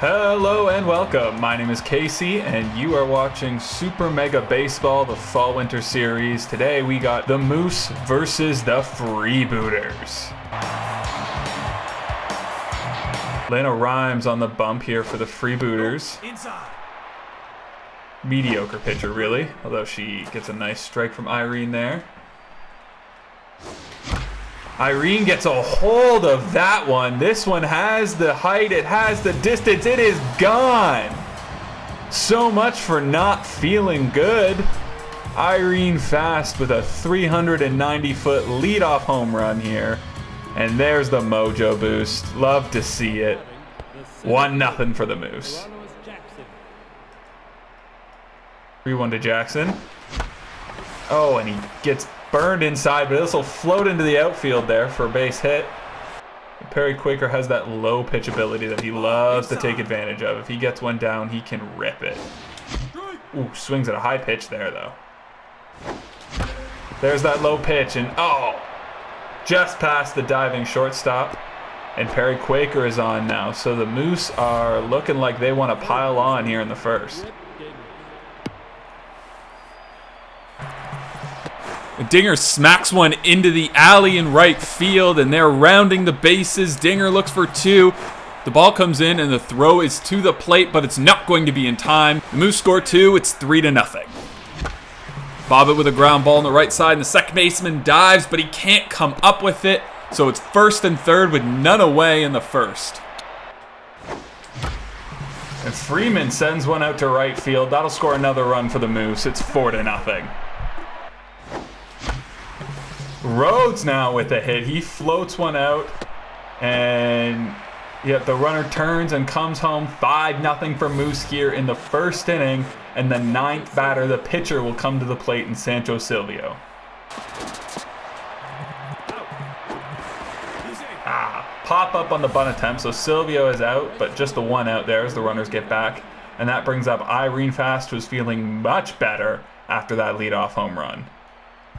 Hello and welcome. My name is Casey and you are watching Super Mega Baseball, the Fall Winter Series. Today we got the Moose versus the Freebooters. Lena Rhymes on the bump here for the Freebooters. Mediocre pitcher, really, although she gets a nice strike from Irene there. Irene gets a hold of that one. This one has the height, it has the distance, it is gone. So much for not feeling good. Irene Fast with a 390-foot leadoff home run here. And there's the mojo boost. Love to see it. 1-0 for the Moose. 3-1 to Jackson. Oh, and he gets burned inside, but this will float into the outfield there for a base hit. Perry Quaker has that low pitch ability that he loves to take advantage of. If he gets one down, he can rip it. Ooh, swings at a high pitch there, though. There's that low pitch, and oh, just past the diving shortstop. And Perry Quaker is on now, so the Moose are looking like they want to pile on here in the first. Dinger smacks one into the alley in right field, and they're rounding the bases. Dinger looks for two. The ball comes in, and the throw is to the plate, but it's not going to be in time. The Moose score two. It's 3-0. Bobbitt with a ground ball on the right side, and the second baseman dives, but he can't come up with it. So it's first and third with none away in the first. And Freeman sends one out to right field. That'll score another run for the Moose. It's 4-0. Rhodes now with a hit. He floats one out, and yet the runner turns and comes home. 5-0 for Moose here in the first inning, and the ninth batter, the pitcher, will come to the plate in Sancho Silvio. Pop up on the bunt attempt, so Silvio is out, but just the one out there as the runners get back, and that brings up Irene Fast, who's feeling much better after that leadoff home run.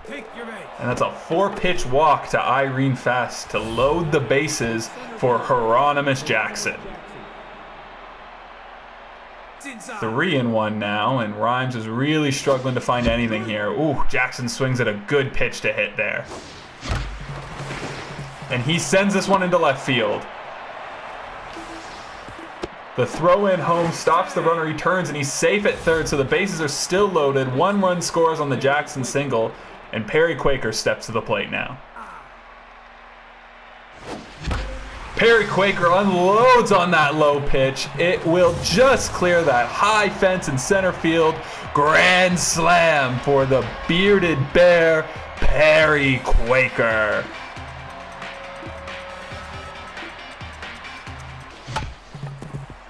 And that's a 4-pitch walk to Irene Fast to load the bases for Hieronymus Jackson. 3-1 now, and Rhymes is really struggling to find anything here. Ooh, Jackson swings at a good pitch to hit there. And he sends this one into left field. The throw in home stops the runner, he turns, and he's safe at third, so the bases are still loaded. 1 run scores on the Jackson single. And Perry Quaker steps to the plate now. Perry Quaker unloads on that low pitch. It will just clear that high fence in center field. Grand slam for the bearded bear, Perry Quaker.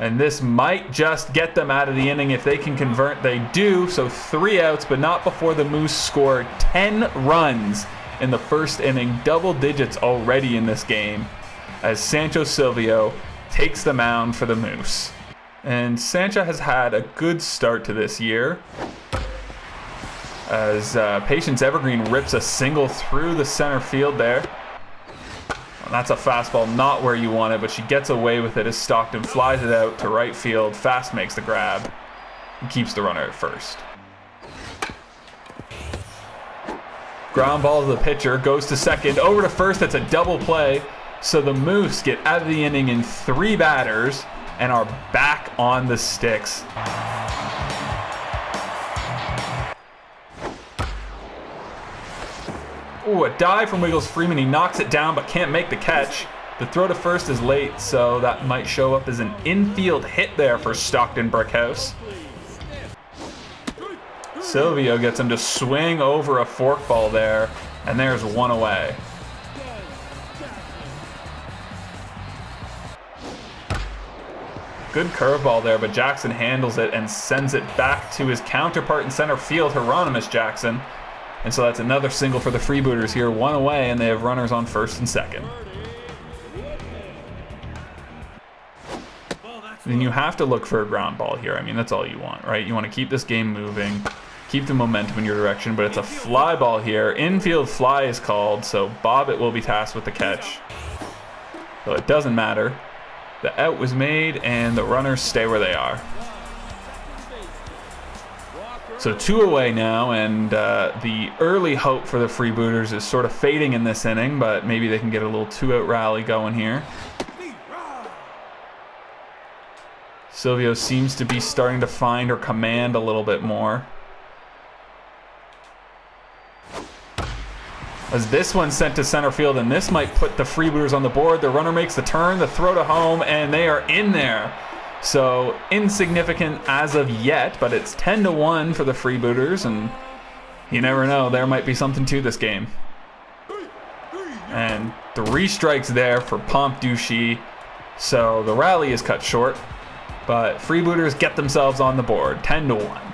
And this might just get them out of the inning. If they can convert, they do. So 3 outs, but not before the Moose score 10 runs in the first inning. Double digits already in this game as Sancho Silvio takes the mound for the Moose. And Sancho has had a good start to this year as Patience Evergreen rips a single through the center field there. That's a fastball, not where you want it, but she gets away with it as Stockton flies it out to right field. Fast makes the grab and keeps the runner at first. Ground ball to the pitcher, goes to second, over to first. That's a double play. So the Moose get out of the inning in 3 batters and are back on the sticks. Ooh, a dive from Wiggles Freeman. He knocks it down but can't make the catch. The throw to first is late, so that might show up as an infield hit there for Stockton Brickhouse. Silvio gets him to swing over a forkball there, and there's 1 away. Good curveball there, but Jackson handles it and sends it back to his counterpart in center field, Hieronymus Jackson. And so that's another single for the Freebooters here. 1 away, and they have runners on first and second. Then you have to look for a ground ball here. I mean, that's all you want, right? You want to keep this game moving, keep the momentum in your direction, but it's a fly ball here. Infield fly is called, so Bobbitt will be tasked with the catch. So it doesn't matter. The out was made, and the runners stay where they are. So 2 away now, and the early hope for the Freebooters is sort of fading in this inning, but maybe they can get a little 2-out rally going here. Silvio seems to be starting to find her command a little bit more. As this one's sent to center field, and this might put the Freebooters on the board. The runner makes the turn, the throw to home, and they are in there. So insignificant as of yet, but it's 10-1 for the Freebooters, and you never know, there might be something to this game. And 3 strikes there for Pomp Duchy, so the rally is cut short, but Freebooters get themselves on the board, 10-1.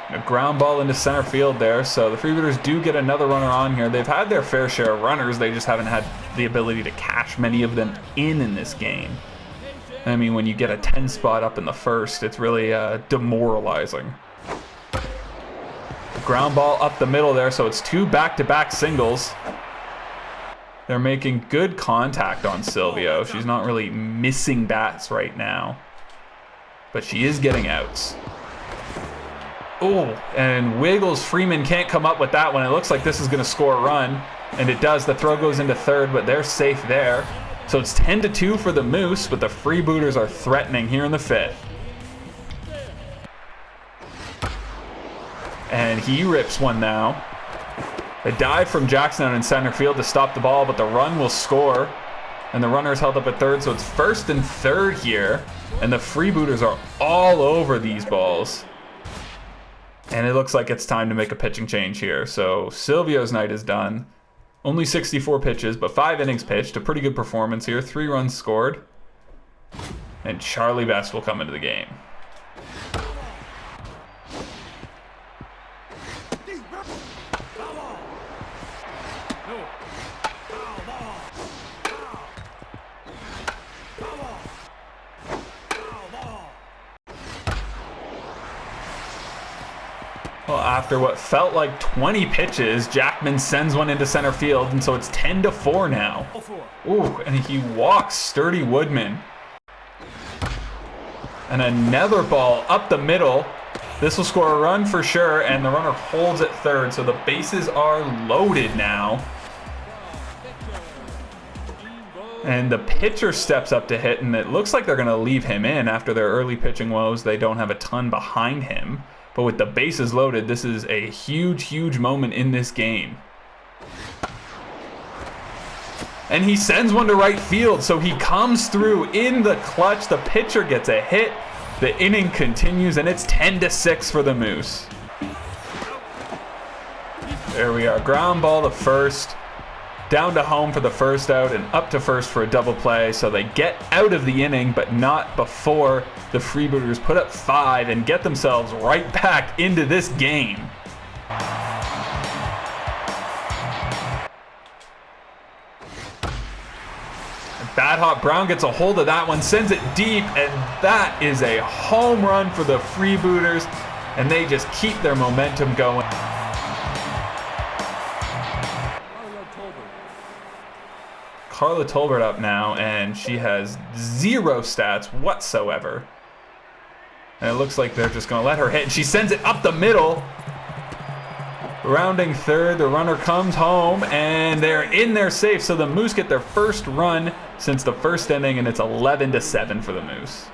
A ground ball into center field there, so the Freebooters do get another runner on here. They've had their fair share of runners, they just haven't had the ability to cash many of them in this game. I mean, when you get a 10 spot up in the first, it's really demoralizing. Ground ball up the middle there, so it's 2 back-to-back singles. They're making good contact on Silvio. She's not really missing bats right now, but she is getting outs. Oh, and Wiggles Freeman can't come up with that one. It looks like this is going to score a run, and it does. The throw goes into third, but they're safe there. So it's 10-2 for the Moose, but the Freebooters are threatening here in the 5th. And he rips one now. A dive from Jackson out in center field to stop the ball, but the run will score. And the runner is held up at third, so it's 1st and 3rd here. And the Freebooters are all over these balls. And it looks like it's time to make a pitching change here. So Silvio's night is done. Only 64 pitches, but 5 innings pitched. A pretty good performance here. 3 runs scored. And Charlie Best will come into the game. Well, after what felt like 20 pitches, Jackman sends one into center field, and so it's 10-4 now. Ooh, and he walks Sturdy Woodman. And another ball up the middle. This will score a run for sure, and the runner holds at third, so the bases are loaded now. And the pitcher steps up to hit, and it looks like they're going to leave him in after their early pitching woes. They don't have a ton behind him. But with the bases loaded, this is a huge, huge moment in this game. And he sends one to right field, so he comes through in the clutch. The pitcher gets a hit. The inning continues, and it's 10-6 for the Moose. There we are. Ground ball to first. Down to home for the first out and up to first for a double play. So they get out of the inning, but not before the Freebooters put up 5 and get themselves right back into this game. Bad Hot Brown gets a hold of that one, sends it deep, and that is a home run for the Freebooters, and they just keep their momentum going. Carla Tolbert up now, and she has 0 stats whatsoever. And it looks like they're just going to let her hit, and she sends it up the middle. Rounding third, the runner comes home, and they're in there safe. So the Moose get their first run since the first inning, and it's 11-7 for the Moose.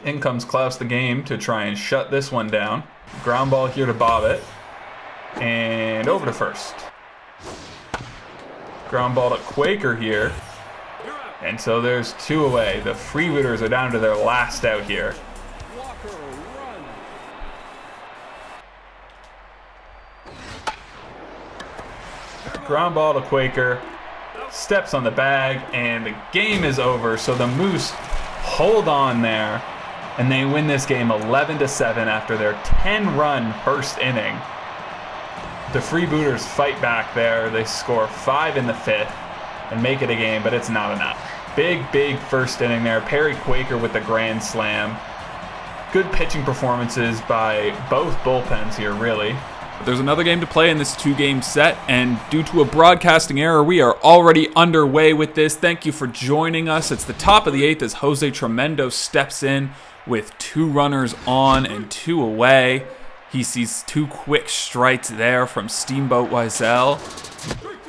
In comes Klaus the Game to try and shut this one down. Ground ball here to Bobbitt, and over to first. Ground ball to Quaker here. And so there's 2 away. The Freebooters are down to their last out here. Ground ball to Quaker. Steps on the bag, and the game is over. So the Moose hold on there, and they win this game 11-7 after their 10-run first inning. The Freebooters fight back there. They score 5 in the 5th and make it a game, but it's not enough. Big, big first inning there. Perry Quaker with the grand slam. good pitching performances by both bullpens here, really. But there's another game to play in this 2-game set, and due to a broadcasting error, we are already underway with this. Thank you for joining us. It's the top of the 8th as Jose Tremendo steps in with 2 runners on and 2 away. He sees 2 quick strikes there from Steamboat Wiesel.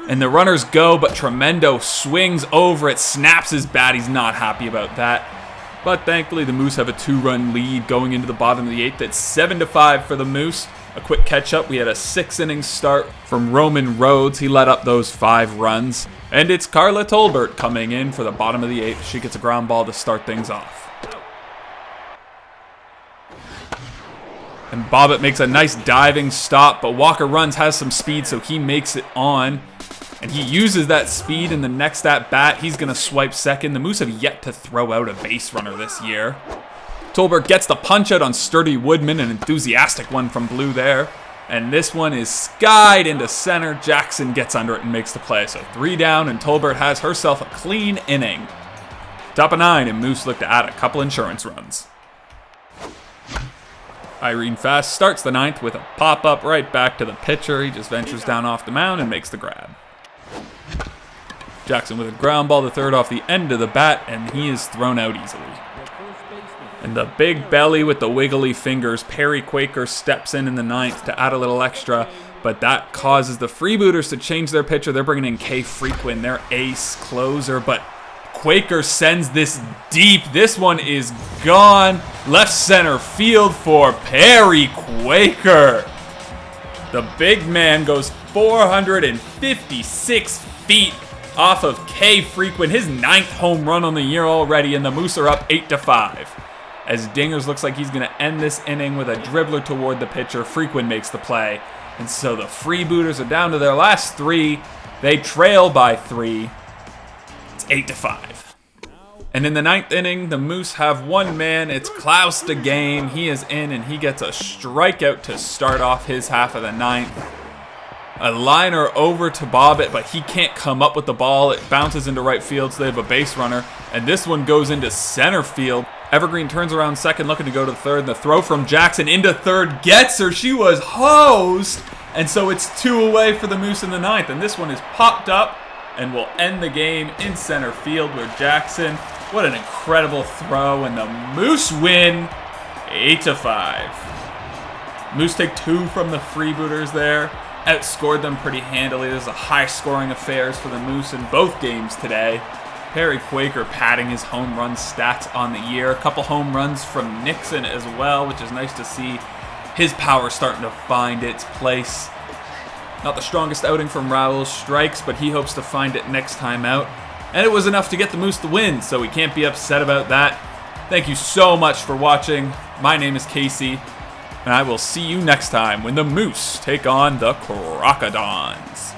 And the runners go, but Tremendo swings over it, snaps his bat. He's not happy about that. But thankfully, the Moose have a 2-run lead going into the bottom of the 8th. It's 7-5 for the Moose. A quick catch-up. We had a 6-inning start from Roman Rhodes. He let up those 5 runs. And it's Carla Tolbert coming in for the bottom of the 8th. She gets a ground ball to start things off. And Bobbitt makes a nice diving stop, but Walker Runs has some speed, so he makes it on. And he uses that speed in the next at-bat. He's going to swipe second. The Moose have yet to throw out a base runner this year. Tolbert gets the punch-out on Sturdy Woodman, an enthusiastic one from Blue there. And this one is skied into center. Jackson gets under it and makes the play. So 3 down, and Tolbert has herself a clean inning. Top of 9, and Moose look to add a couple insurance runs. Irene Fast starts the 9th with a pop-up right back to the pitcher. He just ventures down off the mound and makes the grab. Jackson with a ground ball to third off the end of the bat, and he is thrown out easily. And the big belly with the wiggly fingers, Perry Quaker steps in the 9th to add a little extra, but that causes the Freebooters to change their pitcher. They're bringing in Kay Frequin, their ace closer, but Quaker sends this deep. This one is gone. Left center field for Perry Quaker. The big man goes 456 feet off of Kay Frequin. His 9th home run on the year already, and the Moose are up 8-5. As Dingers looks like he's going to end this inning with a dribbler toward the pitcher. Frequin makes the play. And so the Freebooters are down to their last 3. They trail by 3. It's 8-5. And in the 9th inning, the Moose have 1 man. It's Klaus DeGame. He is in, and he gets a strikeout to start off his half of the 9th. A liner over to Bobbitt, but he can't come up with the ball. It bounces into right field, so they have a base runner. And this one goes into center field. Evergreen turns around second, looking to go to third. The throw from Jackson into third gets her. She was hosed. And so it's 2 away for the Moose in the 9th. And this one is popped up and will end the game in center field where Jackson, what an incredible throw. And the Moose win 8-5. Moose take 2 from the Freebooters there. Outscored them pretty handily. There's a high-scoring affairs for the Moose in both games today. Perry Quaker padding his home run stats on the year. A couple home runs from Nixon as well, which is nice to see his power starting to find its place. Not the strongest outing from Raul Strikes, but he hopes to find it next time out. And it was enough to get the Moose the win, so we can't be upset about that. Thank you so much for watching. My name is Casey, and I will see you next time when the Moose take on the Crocodons.